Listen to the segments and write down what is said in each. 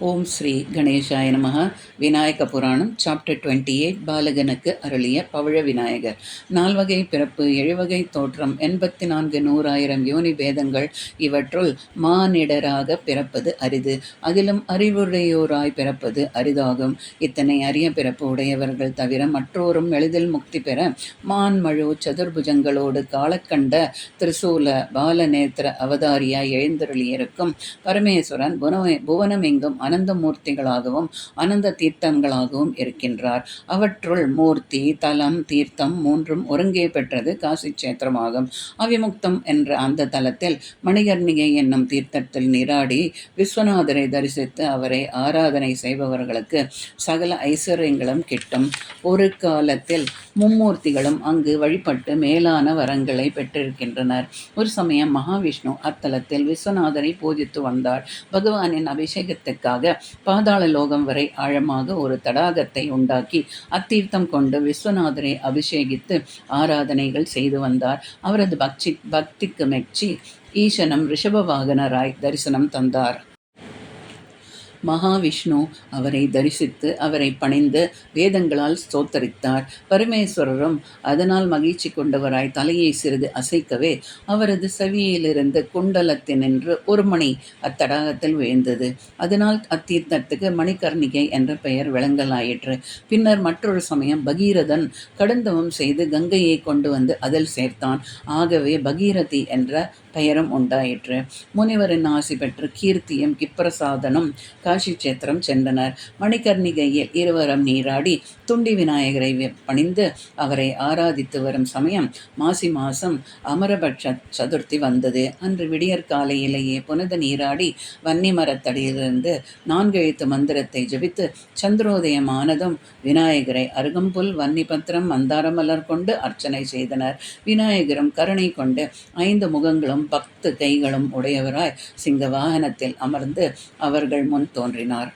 ஓம் ஸ்ரீ கணேசாய நமஹ. விநாயக புராணம் சாப்டர் 28. பாலகனுக்கு அருளிய பவழ விநாயகர். 4 வகை பிறப்பு, 7 வகை தோற்றம், 84 100,000 யோனி பேதங்கள். இவற்றுள் மானிடராக பிறப்பது அரிது. அதிலும் அறிவுடையோராய் பிறப்பது அரிதாகும். இத்தனை அரிய பிறப்பு உடையவர்கள் தவிர மற்றோரும் எளிதில் முக்தி பெற மான்மழு சதுர்புஜங்களோடு காலக்கண்ட திரிசூல பாலநேத்திர அவதாரியாய் எழுந்தருளியிருக்கும் பரமேஸ்வரன் புவனமெங்கும் அனந்த மூர்த்திகளாகவும் அனந்த தீர்த்தங்களாகவும் இருக்கின்றார். அவற்றுள் மூர்த்தி, தலம், தீர்த்தம் மூன்றும் ஒருங்கே பெற்றது காசி கஷேத்திரமாகும். அவிமுக்தம் என்ற அந்த தலத்தில் மணிகர்ணிகை என்னும் தீர்த்தத்தில் நீராடி விஸ்வநாதரை தரிசித்து அவரை ஆராதனை செய்பவர்களுக்கு சகல ஐஸ்வர்யங்களும் கிட்டும். ஒரு காலத்தில் மும்மூர்த்திகளும் அங்கு வழிபட்டு மேலான வரங்களை பெற்றிருக்கின்றனர். ஒரு சமயம் மகாவிஷ்ணு அத்தலத்தில் விஸ்வநாதரை பூஜித்து வந்தார். பகவானின் அபிஷேகத்துக்காக பாதாள லோகம் வரை ஆழமாக ஒரு தடாகத்தை உண்டாக்கி அத்தீர்த்தம் கொண்டு விஸ்வநாதரை அபிஷேகித்து ஆராதனைகள் செய்து வந்தார். அவரது பக்திக்கு மெச்சி ஈசனம் ரிஷப வாகனராய் தரிசனம் தந்தார். மகாவிஷ்ணு அவரை தரிசித்து அவரை பணிந்து வேதங்களால் ஸ்தோத்தரித்தார். பரமேஸ்வரரும் அதனால் மகிழ்ச்சி கொண்டவராய் தலையை சிறிது அசைக்கவே அவரது செவியிலிருந்து குண்டலத்தினின்று ஒரு மணி அத்தடாகத்தில் விழுந்தது. அதனால் அத்தீர்த்தத்துக்கு மணிகர்ணிகை என்ற பெயர் விளங்கலாயிற்று. பின்னர் மற்றொரு சமயம் பகீரதன் கடுந்தவம் செய்து கங்கையை கொண்டு வந்து அதில் சேர்த்தான். ஆகவே பகீரதி என்ற பெயரும் உண்டாயிற்று. முனிவரின் ஆசி பெற்று கீர்த்தியும் கிப்பிரசாதனும் காசி கஷேத்திரம் சென்றனர். மணிகர்ணிகையில் இருவரும் நீராடி துண்டி விநாயகரை பணிந்து அவரை ஆராதித்து வரும் சமயம் மாசி மாசம் அமரபட்ச சதுர்த்தி வந்தது. அன்று விடியற் காலையிலேயே புனித நீராடி வன்னி மரத்தடியிலிருந்து 4 எழுத்து மந்திரத்தை ஜபித்து சந்திரோதயமானதும் விநாயகரை அருகம்புல், வன்னிபத்திரம், மந்தாரமலர் கொண்டு அர்ச்சனை செய்தனர். விநாயகரும் கருணை கொண்டு 5 முகங்களும் 10 கைகளும் உடையவராய் சிங்க வாகனத்தில் அமர்ந்து அவர்கள் முன் தோன்றினார்.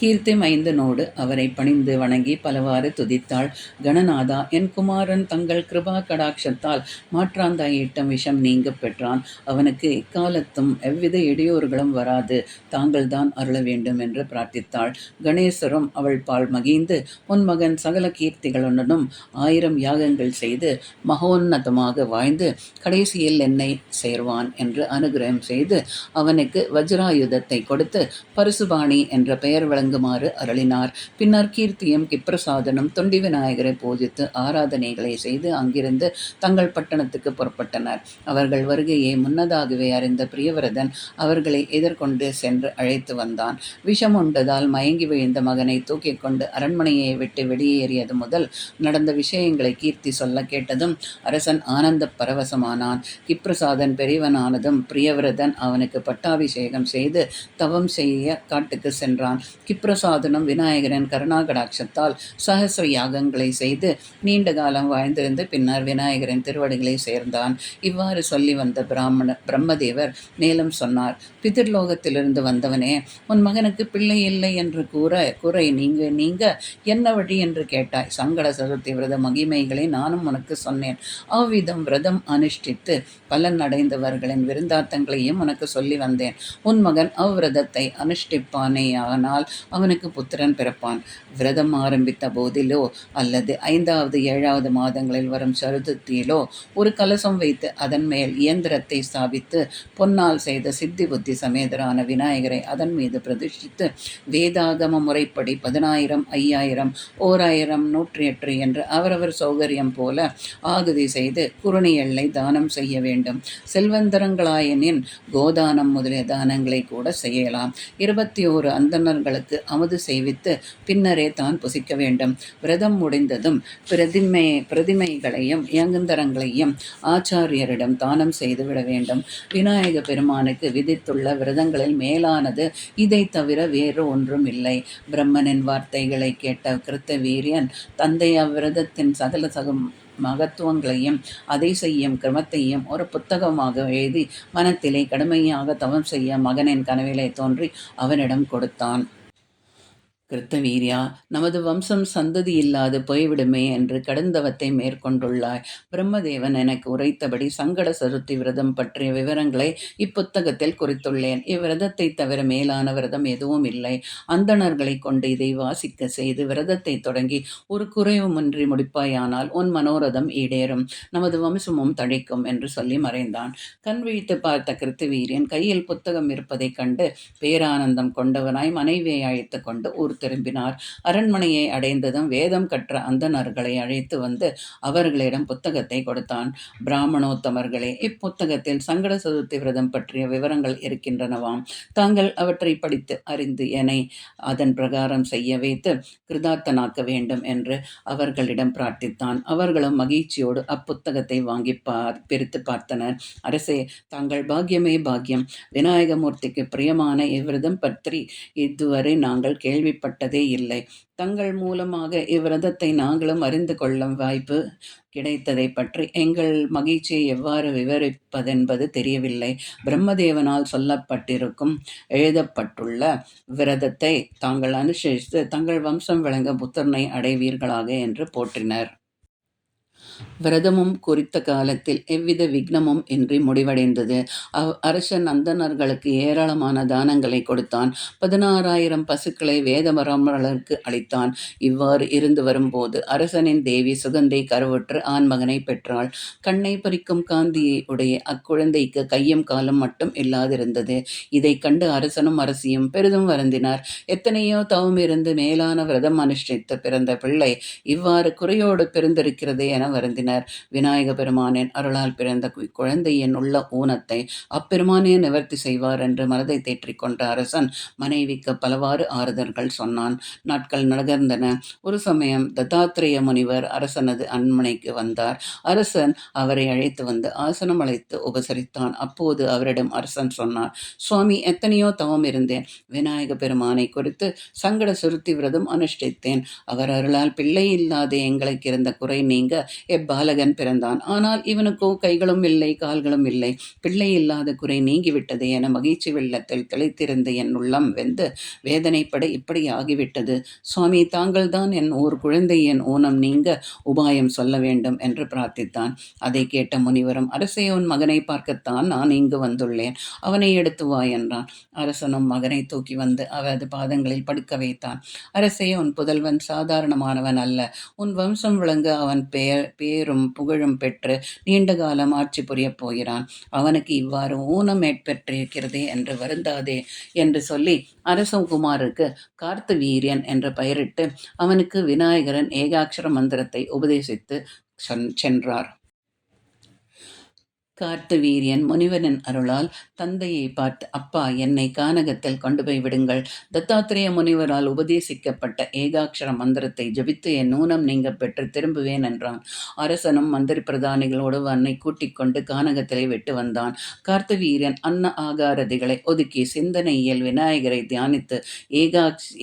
கீர்த்தி மைந்தனோடு அவரை பணிந்து வணங்கி பலவாறு துதித்தாள். கணநாதா, என் குமாரன் தங்கள் கிருபா கடாட்சத்தால் மாற்றாந்தாயிட்டம் விஷம் நீங்க பெற்றான். அவனுக்கு இக்காலத்தும் எவ்வித இடையூறுகளும் வராது தாங்கள்தான் அருள வேண்டும் என்று பிரார்த்தித்தாள். கணேசரும் அவள் பால் மகிழ்ந்து, உன் மகன் சகல கீர்த்திகளுடனும் 1000 யாகங்கள் செய்து மகோன்னதமாக வாழ்ந்து கடைசியில் என்னை சேர்வான் என்று அனுகிரகம் செய்து அவனுக்கு வஜ்ராயுதத்தை கொடுத்து பரிசுபாணி என்ற பெயர் வழங்குமாறு அருளினார். பின்னர் கீர்த்தியும் கிப்பிரசாதனும் தொண்டி விநாயகரை பூஜித்து ஆராதனைகளை செய்து அங்கிருந்து தங்கள் பட்டணத்துக்கு புறப்பட்டனர். அவர்கள் வருகையை முன்னதாகவே அறிந்த பிரியவரதன் அவர்களை எதிர்கொண்டு சென்று அழைத்து வந்தான். விஷம் உண்டதால் மயங்கி விழுந்த மகனை தூக்கிக் கொண்டு அரண்மனையை விட்டு வெளியேறியது முதல் நடந்த விஷயங்களை கீர்த்தி சொல்ல கேட்டதும் அரசன் ஆனந்த பரவசமானான். கிப்பிரசாதன் பெரியவனானதும் பிரியவரதன் அவனுக்கு பட்டாபிஷேகம் செய்து தவம் செய்ய காட்டுக்கு சென்றான். கிப்பிரசாதனும் விநாயகரின் கருணாகடாட்சத்தால் சகசிர யாகங்களை செய்து நீண்ட காலம் வாழ்ந்திருந்து பின்னர் விநாயகரின் திருவடிகளை சேர்ந்தான். இவ்வாறு சொல்லி வந்த பிரம்மதேவர் மேலும் சொன்னார். பிதிர்லோகத்திலிருந்து வந்தவனே, உன் மகனுக்கு பிள்ளை இல்லை என்று குறை நீங்க என்ன வழி என்று கேட்டாய். சங்கட சதுர்த்தி விரத மகிமைகளை நானும் உனக்கு சொன்னேன். அவ்விதம் விரதம் அனுஷ்டித்து பலன் அடைந்தவர்களின் விருந்தாத்தங்களையும் உனக்கு சொல்லி வந்தேன். உன் மகன் அவ்விரதத்தை அனுஷ்டிப்பானேயானால் அவனுக்கு புத்திரன் பிறப்பான். விரதம் ஆரம்பித்த போதிலோ அல்லது 5வது 7வது மாதங்களில் வரும் சதுர்த்தியிலோ ஒரு கலசம் வைத்து அதன் மேல் இயந்திரத்தை ஸ்தாபித்து பொன்னால் செய்த சித்தி புத்தி சமேதரான விநாயகரை அதன் மீது பிரதிஷ்டித்து வேதாகம முறைப்படி 10,000 5,000 1000 108 என்று அவரவர் சௌகரியம் போல ஆகுதி செய்து குறுணி எல்லை தானம் செய்ய வேண்டும். செல்வந்தரங்களாயனின் கோதானம் முதலிய தானங்களை கூட செய்யலாம். 21 அந்தணர்களுக்கு அமுது செய்வித்து பின்னரே தான் புசிக்க வேண்டும். விரதம் முடிந்ததும் பிரதிமைகளையும் இயங்குந்தரங்களையும் ஆச்சாரியரிடம் தானம் செய்துவிட வேண்டும். விநாயக பெருமானுக்கு விதித்துள்ள விரதங்களில் மேலானது இதை தவிர வேறு ஒன்றும் இல்லை. பிரம்மனின் வார்த்தைகளை கேட்ட கிருத்த வீரியன் தந்தை அவ்விரதத்தின் சகல மகத்துவங்களையும் அதை செய்யும் கிரமத்தையும் ஒரு புத்தகமாக எழுதி மனத்திலே கடுமையாக தவம் செய்ய மகனின் கனவிலே தோன்றி அவனிடம் கொடுத்தான். கிருத்தவீர்யா, நமது வம்சம் சந்ததி இல்லாது போய்விடுமே என்று கடுந்தவத்தை மேற்கொண்டுள்ளாய். பிரம்மதேவன் எனக்கு உரைத்தபடி சங்கட சதுர்த்தி விரதம் பற்றிய விவரங்களை இப்புத்தகத்தில் குறித்துள்ளேன். இவ்விரதத்தை தவிர மேலான விரதம் எதுவும் இல்லை. அந்தணர்களைக் கொண்டு இதை வாசிக்க செய்து விரதத்தை தொடங்கி ஒரு குறைவுமின்றி முடிப்பாயானால் உன் மனோரதம் ஈடேறும், நமது வம்சமும் தழைக்கும் என்று சொல்லி மறைந்தான். கண் விழித்து பார்த்த கிருத்தவீரியன் கையில் புத்தகம் இருப்பதைக் கண்டு பேரானந்தம் கொண்டவனாய் மனைவியை அழைத்து கொண்டு ஊர் திரும்பினார். அரண்மனையை அடைந்ததும் வேதம் கற்ற அந்தணர்களை அழைத்து வந்து அவர்களிடம் புத்தகத்தை கொடுத்தான். பிராமணோத்தமர்களே, இப்புத்தகத்தில் சங்கட சதுர்த்தி விரதம் பற்றிய விவரங்கள் இருக்கின்றனவாம். தாங்கள் அவற்றை படித்து அறிந்து என்னை அதன் பிரகாரம் செய்ய வைத்து கிருதார்த்தனாக்க வேண்டும் என்று அவர்களிடம் பிரார்த்தித்தான். அவர்களும் மகிழ்ச்சியோடு அப்புத்தகத்தை வாங்கி பிரித்து பார்த்தனர். அரசே, தாங்கள் பாக்கியமே பாக்கியம். விநாயகமூர்த்திக்கு பிரியமான இவ்விரதம் பற்றி இதுவரை நாங்கள் கேள்விப்பட்டதே இல்லை. தங்கள் மூலமாக இவ்விரதத்தை நாங்களும் அறிந்து கொள்ளும் வாய்ப்பு கிடைத்ததை பற்றி எங்கள் மகிழ்ச்சியை எவ்வாறு விவரிப்பதென்பது தெரியவில்லை. பிரம்மதேவனால் சொல்லப்பட்டிருக்கும் எழுதப்பட்டுள்ள விரதத்தை தாங்கள் அனுசரித்து தங்கள் வம்சம் விளங்க புத்திரனை அடைவீர்களாக என்று போற்றினர். விரதமும் குறித்த காலத்தில் எவ்வித விக்னமும் இன்றி முடிவடைந்தது. அரசன் அந்தணர்களுக்கு ஏராளமான தானங்களை கொடுத்தான். 16,000 பசுக்களை வேதமரமர்களுக்கு அளித்தான். இவ்வாறு இருந்து வரும்போது அரசனின் தேவி சுகந்தை கருவுற்று ஆண்மகனை பெற்றாள். கண்ணை பறிக்கும் காந்தியை உடைய அக்குழந்தைக்கு கையும் காலும் மட்டும் இல்லாதிருந்தது. இதை கண்டு அரசனும் அரசியும் பெரிதும் வருந்தினார். எத்தனையோ தவம் இருந்து மேலான விரதம் அனுஷ்டித்து பிறந்த பிள்ளை இவ்வாறு குறையோடு பிறந்திருக்கிறது என வருந்தினர். விநாயக பெருமானின் அருளால் பிறந்த குழந்தையின் உள்ள ஊனத்தை அப்பெருமானே நிவர்த்தி செய்வார் என்று மனதை தேற்றிக் கொண்ட அரசன் மனைவிக்கு பலவாறு ஆறுதல்கள் சொன்னான். நாட்கள் நகர்ந்தன. ஒரு சமயம் தத்தாத்திரேய முனிவர் அரசனது அரண்மனைக்கு வந்தார். அரசன் அவரை அழைத்து வந்து ஆசனம் அழைத்து உபசரித்தான். அப்போது அவரிடம் அரசன் சொன்னார், சுவாமி, எத்தனையோ தவம் இருந்தேன். விநாயக பெருமானை குறித்து சங்கட சுருத்தி விரதம் அனுஷ்டித்தேன். அவர் அருளால் பிள்ளை இல்லாத எங்களுக்கு இருந்த குறை நீங்க எப்பாலகன் பிறந்தான். ஆனால் இவனுக்கோ கைகளும் இல்லை, கால்களும் இல்லை. பிள்ளை இல்லாத குறை நீங்கிவிட்டது என மகிழ்ச்சி வெள்ளத்தில் திளைத்திருந்த என் உள்ளம் வெந்து வேதனைப்பட இப்படி ஆகிவிட்டது. சுவாமி, தாங்கள்தான் என் ஓர் குழந்தையின் ஊனம் நீங்க உபாயம் சொல்ல வேண்டும் என்று பிரார்த்தித்தான். அதை கேட்ட முனிவரும், அரசே, உன் மகனை பார்க்கத்தான் நான் இங்கு வந்துள்ளேன். அவனை எடுத்து வா என்றான். அரசனும் மகனை தூக்கி வந்து அவரது பாதங்களில் படுக்க வைத்தான். அரசே, உன் புதல்வன் சாதாரணமானவன் அல்ல. உன் வம்சம் விளங்க அவன் பேரும் புகழும் பெற்று நீண்ட காலம் ஆட்சி புரியப் போகிறான். அவனுக்கு இவ்வாறு ஊனம் ஏற்பட்டிருக்கிறதே என்று வருந்தாதே என்று சொல்லி அரசகுமாருக்கு கார்த்தவீரியன் என்ற பெயரிட்டு அவனுக்கு விநாயகரன் ஏகாட்சர மந்திரத்தை உபதேசித்து சென்றார். கார்த்தவீரியன் முனிவனின் அருளால் தந்தையை பார்த்து, அப்பா, என்னை கானகத்தில் கொண்டு போய் விடுங்கள். தத்தாத்திரேய முனிவரால் உபதேசிக்கப்பட்ட ஏகாட்சர மந்திரத்தை ஜபித்து என் ஊனம் நீங்க பெற்று திரும்புவேன் என்றான். அரசனும் மந்திரி பிரதானிகளோடு அவனை கூட்டிக் கொண்டு கானகத்திலே விட்டு வந்தான். கார்த்தவீரியன் அன்ன ஆகாரதிகளை ஒதுக்கி சிந்தனையில் விநாயகரை தியானித்து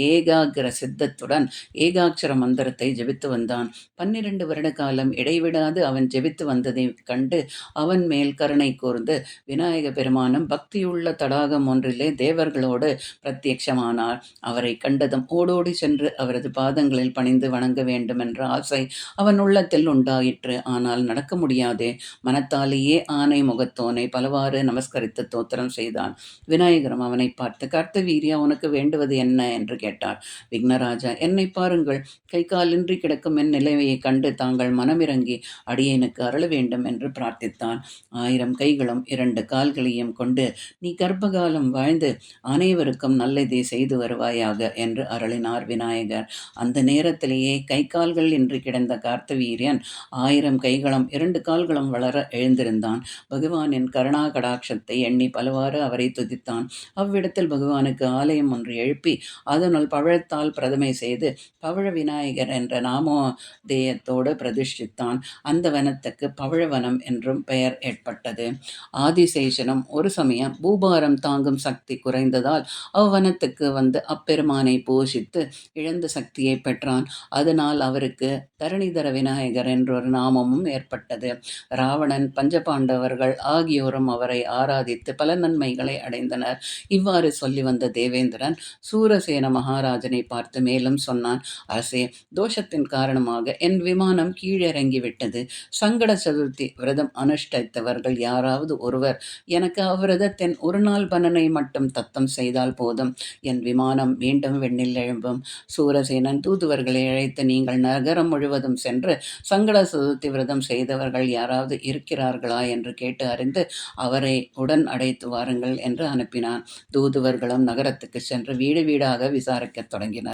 ஏகாகிர சித்தத்துடன் ஏகாட்சர மந்திரத்தை ஜபித்து வந்தான். 12 வருட காலம் இடைவிடாது அவன் ஜபித்து வந்ததை கண்டு அவன் மேல் கருணை கூர்ந்து விநாயக பெருமானும் பக்தியுள்ள தடாகம் ஒன்றிலே தேவர்களோடு பிரத்யட்சமானார். அவரை கண்டதும் ஓடோடி சென்று அவரது பாதங்களில் பணிந்து வணங்க வேண்டும் என்ற ஆசை அவன் உள்ளத்தில் உண்டாயிற்று. ஆனால் நடக்க முடியாதே. மனத்தாலேயே ஆனை முகத்தோனை பலவாறு நமஸ்கரித்து தோத்திரம் செய்தான். விநாயகரும் அவனை பார்த்து, கார்த்தவீர்யா, உனக்கு வேண்டுவது என்ன என்று கேட்டார். விக்னராஜா, என்னை பாருங்கள். கை காலின்றி கிடக்கும் என் நிலைமையை கண்டு தாங்கள் மனமிறங்கி அடியேனுக்கு அருள வேண்டும் என்று பிரார்த்தித்தான். 1000 கைகளும் 2 கால்களையும் கொண்டு நீ கர்ப்பகாலம் வாழ்ந்து அனைவருக்கும் நல்லதை செய்து வருவாயாக என்று அருளினார் விநாயகர். அந்த நேரத்திலேயே கை கால்கள் இன்றி கிடந்த கார்த்தவீரியன் 1000 கைகளும் 2 கால்களும் வளர எழுந்திருந்தான். பகவானின் கருணா கடாட்சத்தை எண்ணி பலவாறு அவரை துதித்தான். அவ்விடத்தில் பகவானுக்கு ஆலயம் ஒன்று எழுப்பி அதனுள் பழத்தால் பிரதமை செய்து பவழ விநாயகர் என்ற நாமோதயத்தோடு பிரதிஷ்டித்தான். அந்த வனத்துக்கு பவழவனம் என்றும் பெயர் ஏற்பட்டது. ஆதிசேஷனும் ஒரு சமயம் பூபாரம் தாங்கும் சக்தி குறைந்ததால் அவ்வனத்துக்கு வந்து அப்பெருமானை பூஜித்து இழந்த சக்தியை பெற்றான். அதனால் அவருக்கு தரணிதர விநாயகர் என்றொரு நாமமும் ஏற்பட்டது. ராவணன், பஞ்சபாண்டவர்கள் ஆகியோரும் அவரை ஆராதித்து பல நன்மைகளை அடைந்தனர். இவ்வாறு சொல்லி வந்த தேவேந்திரன் சூரசேன மகாராஜனை பார்த்து மேலும் சொன்னான். அரசே, தோஷத்தின் காரணமாக என் விமானம் கீழிறங்கிவிட்டது. சங்கட சதுர்த்தி விரதம் அனுஷ்டித்தவர்கள் யாராவது ஒருவர் எனக்கு அவ்விரதத்தின் ஒரு நாள் பலனை மட்டும் தத்தம் செய்தால் போதும், என் விமானம் மீண்டும் விண்ணில் எழும்பும். சூரசேனன் தூதுவர்களை அழைத்து, நீங்கள் நகரம் முழுவதும் சென்று சங்கட சதுர்த்தி விரதம் செய்தவர்கள் யாராவது இருக்கிறார்களா என்று கேட்டு அறிந்து அவரை உடன் அழைத்து வாருங்கள் என்று அனுப்பினான். தூதுவர்களும் நகரத்துக்கு சென்று வீடு வீடாக விசாரிக்கத் தொடங்கினர்.